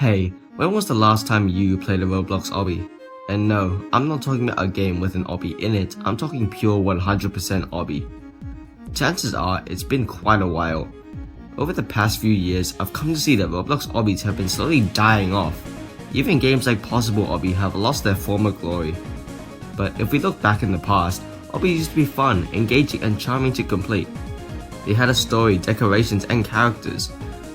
Hey, when was the last time you played a Roblox obby? And no, I'm not talking about a game with an obby in it, I'm talking pure 100% obby. Chances are, it's been quite a while. Over the past few years, I've come to see that Roblox obbies have been slowly dying off. Even games like Possible Obby have lost their former glory. But if we look back in the past, obbies used to be fun, engaging and charming to complete. They had a story, decorations and characters.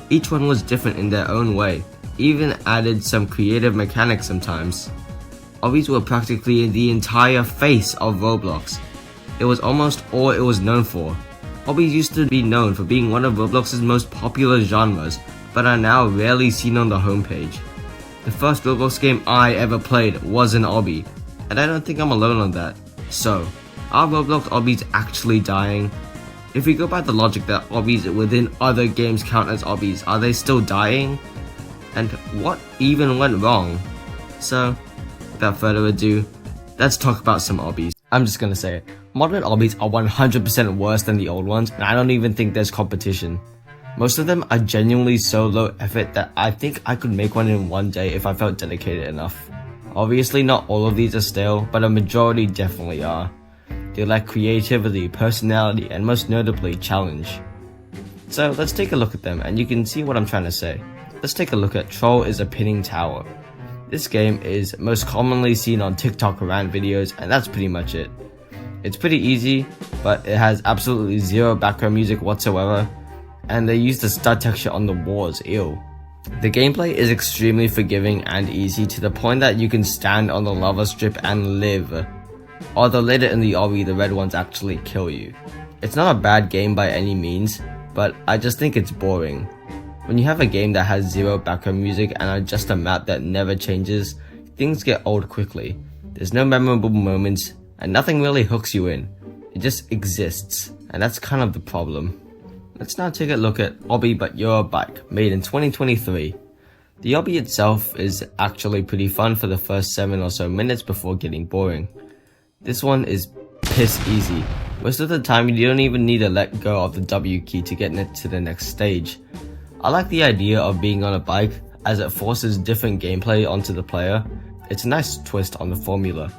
Each one was different in their own way, even added some creative mechanics sometimes. Obbies were practically the entire face of Roblox. It was almost all it was known for. Obbies used to be known for being one of Roblox's most popular genres, but are now rarely seen on the homepage. The first Roblox game I ever played was an obby, and I don't think I'm alone on that. So, are Roblox obbies actually dying? If we go by the logic that obbies within other games count as obbies, are they still dying? And what even went wrong? So, without further ado, let's talk about some obbies. I'm just gonna say it. Modern obbies are 100% worse than the old ones, and I don't even think there's competition. Most of them are genuinely so low effort that I think I could make one in one day if I felt dedicated enough. Obviously not all of these are stale, but a majority definitely are. They lack creativity, personality, and most notably, challenge. So let's take a look at them and you can see what I'm trying to say. Let's take a look at Troll is a Pinning Tower. This game is most commonly seen on TikTok rant videos, and that's pretty much it. It's pretty easy, but it has absolutely zero background music whatsoever, and they use the stud texture on the walls, ew. The gameplay is extremely forgiving and easy to the point that you can stand on the lava strip and live. Although later in the obby, the red ones actually kill you. It's not a bad game by any means, but I just think it's boring. When you have a game that has zero background music and just a map that never changes, things get old quickly. There's no memorable moments, and nothing really hooks you in. It just exists, and that's kind of the problem. Let's now take a look at Obby But You're a Bike, made in 2023. The obby itself is actually pretty fun for the first 7 or so minutes before getting boring. This one is piss easy. Most of the time you don't even need to let go of the W key to get to the next stage. I like the idea of being on a bike as it forces different gameplay onto the player. It's a nice twist on the formula,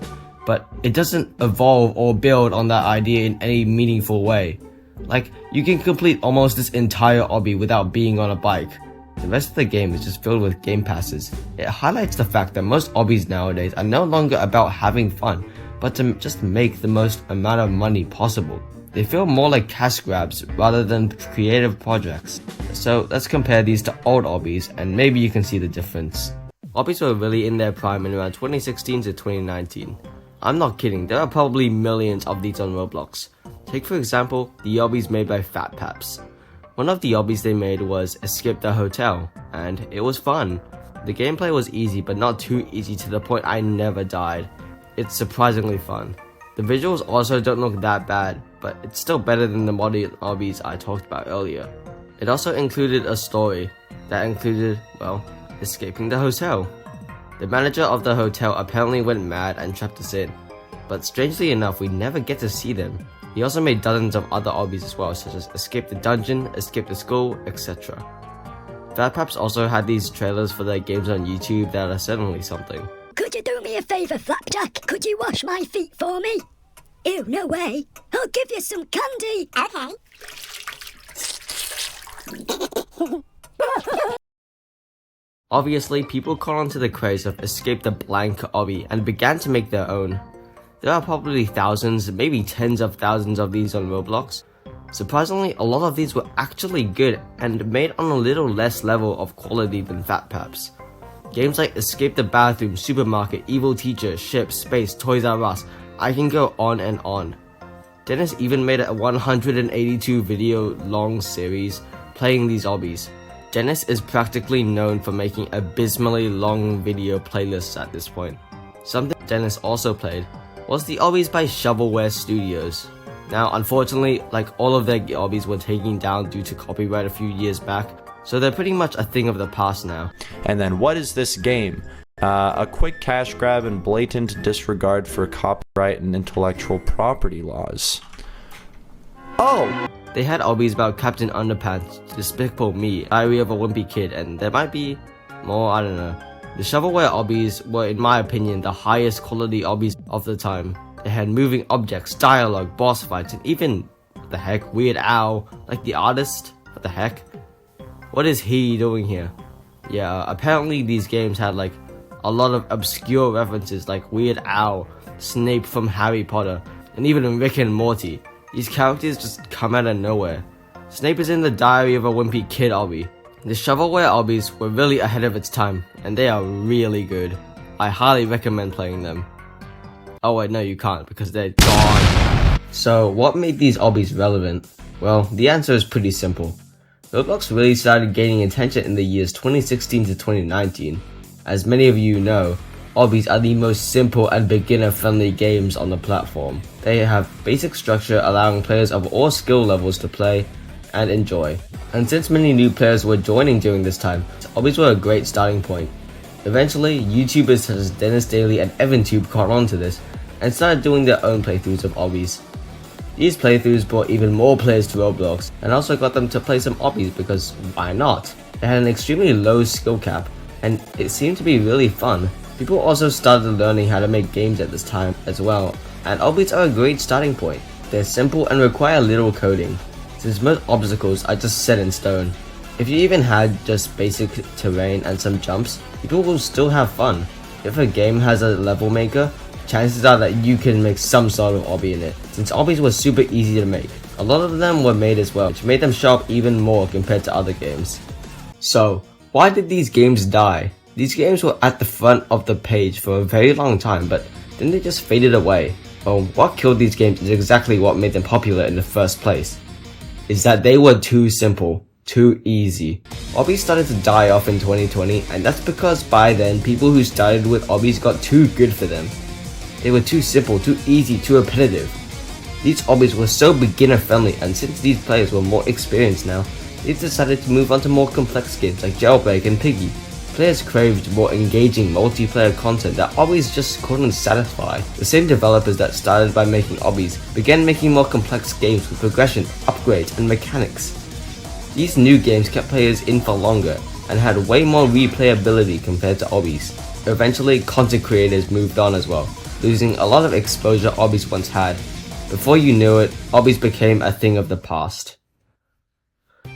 but it doesn't evolve or build on that idea in any meaningful way. Like, you can complete almost this entire obby without being on a bike. The rest of the game is just filled with game passes. It highlights the fact that most obbies nowadays are no longer about having fun, but to just make the most amount of money possible. They feel more like cash grabs rather than creative projects. So let's compare these to old obbies and maybe you can see the difference. Obbies were really in their prime in around 2016 to 2019. I'm not kidding, there are probably millions of these on Roblox. Take for example, the obbies made by Fat Paps. One of the obbies they made was Escape the Hotel, and it was fun. The gameplay was easy but not too easy to the point I never died. It's surprisingly fun. The visuals also don't look that bad, but it's still better than the modern obbies I talked about earlier. It also included a story that included, well, escaping the hotel. The manager of the hotel apparently went mad and trapped us in, but strangely enough we never get to see them. He also made dozens of other obbies as well, such as Escape the Dungeon, Escape the School, etc. Fat Paps also had these trailers for their games on YouTube that are certainly something. Could you do me a favour, Flapjack? Could you wash my feet for me? Ew, no way. I'll give you some candy. Okay. Obviously, people caught on to the craze of Escape the Blank obby and began to make their own. There are probably thousands, maybe tens of thousands of these on Roblox. Surprisingly, a lot of these were actually good and made on a little less level of quality than Fat Paps. Games like Escape the Bathroom, Supermarket, Evil Teacher, Ship, Space, Toys R Us, I can go on and on. Dennis even made a 182 video long series playing these obbies. Dennis is practically known for making abysmally long video playlists at this point. Something Dennis also played was the obbies by Shovelware Studios. Now unfortunately, like all of their obbies were taken down due to copyright a few years back, so they're pretty much a thing of the past now. And then what is this game? A quick cash grab and blatant disregard for copyright and intellectual property laws. Oh! They had obbies about Captain Underpants, Despicable Me, Diary of a Wimpy Kid, and there might be more, I don't know. The shovelware obbies were, in my opinion, the highest quality obbies of the time. They had moving objects, dialogue, boss fights, and even, what the heck, Weird Al, like the artist? What the heck? What is he doing here? Yeah, apparently these games had like a lot of obscure references like Weird Al, Snape from Harry Potter, and even Rick and Morty. These characters just come out of nowhere. Snape is in the Diary of a Wimpy Kid obby. The shovelware obbies were really ahead of its time, and they are really good. I highly recommend playing them. Oh wait, no you can't, because they're gone. So, what made these obbies relevant? Well, the answer is pretty simple. Roblox really started gaining attention in the years 2016 to 2019. As many of you know, obbies are the most simple and beginner-friendly games on the platform. They have basic structure allowing players of all skill levels to play and enjoy. And since many new players were joining during this time, obbies were a great starting point. Eventually, YouTubers such as Dennis Daly and EvanTube caught on to this and started doing their own playthroughs of obbies. These playthroughs brought even more players to Roblox and also got them to play some obbies because why not? They had an extremely low skill cap and it seemed to be really fun. People also started learning how to make games at this time as well, and obbies are a great starting point. They're simple and require little coding, since most obstacles are just set in stone. If you even had just basic terrain and some jumps, people will still have fun. If a game has a level maker, chances are that you can make some sort of obby in it, since obbies were super easy to make. A lot of them were made as well, which made them show up even more compared to other games. So, why did these games die? These games were at the front of the page for a very long time, but then they just faded away. Well, what killed these games is exactly what made them popular in the first place. Is that they were too simple, too easy. Obbies started to die off in 2020, and that's because by then, people who started with obbies got too good for them. They were too simple, too easy, too repetitive. These obbies were so beginner friendly, and since these players were more experienced now, they decided to move on to more complex games like Jailbreak and Piggy. Players craved more engaging multiplayer content that obbies just couldn't satisfy. The same developers that started by making obbies began making more complex games with progression, upgrades, and mechanics. These new games kept players in for longer and had way more replayability compared to obbies. Eventually, content creators moved on as well, losing a lot of exposure obbies once had. Before you knew it, obbies became a thing of the past.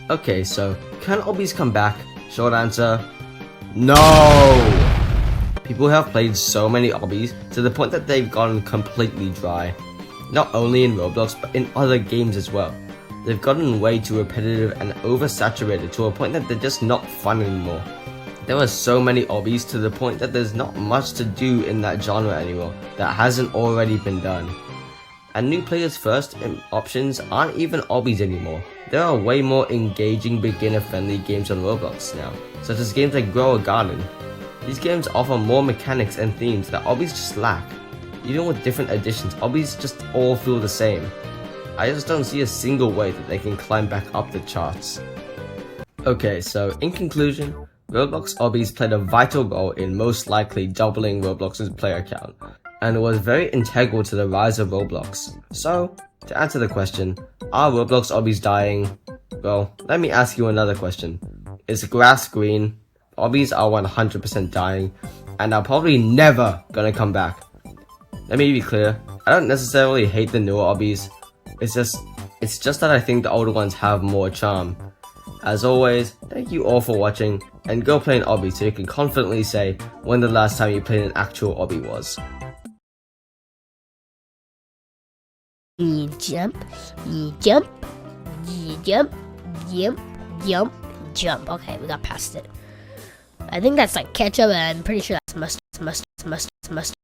Okay, so can obbies come back? Short answer, no! People have played so many obbies to the point that they've gotten completely dry. Not only in Roblox, but in other games as well. They've gotten way too repetitive and oversaturated to a point that they're just not fun anymore. There are so many obbies to the point that there's not much to do in that genre anymore that hasn't already been done. And new players first options aren't even obbies anymore. There are way more engaging beginner-friendly games on Roblox now, such as games like Grow a Garden. These games offer more mechanics and themes that obbies just lack. Even with different additions, obbies just all feel the same. I just don't see a single way that they can climb back up the charts. Okay, so in conclusion, Roblox Obbies played a vital role in most likely doubling Roblox's player count, and was very integral to the rise of Roblox. So, to answer the question, are Roblox Obbies dying? Well, let me ask you another question. Is grass green? Obbies are 100% dying, and are probably never gonna come back. Let me be clear, I don't necessarily hate the newer obbies, it's just that I think the older ones have more charm. As always, thank you all for watching, and go play an obby so you can confidently say when the last time you played an actual obby was. You jump, you jump, you jump, jump, jump, jump. Okay, we got past it. I think that's like ketchup, and I'm pretty sure that's mustard.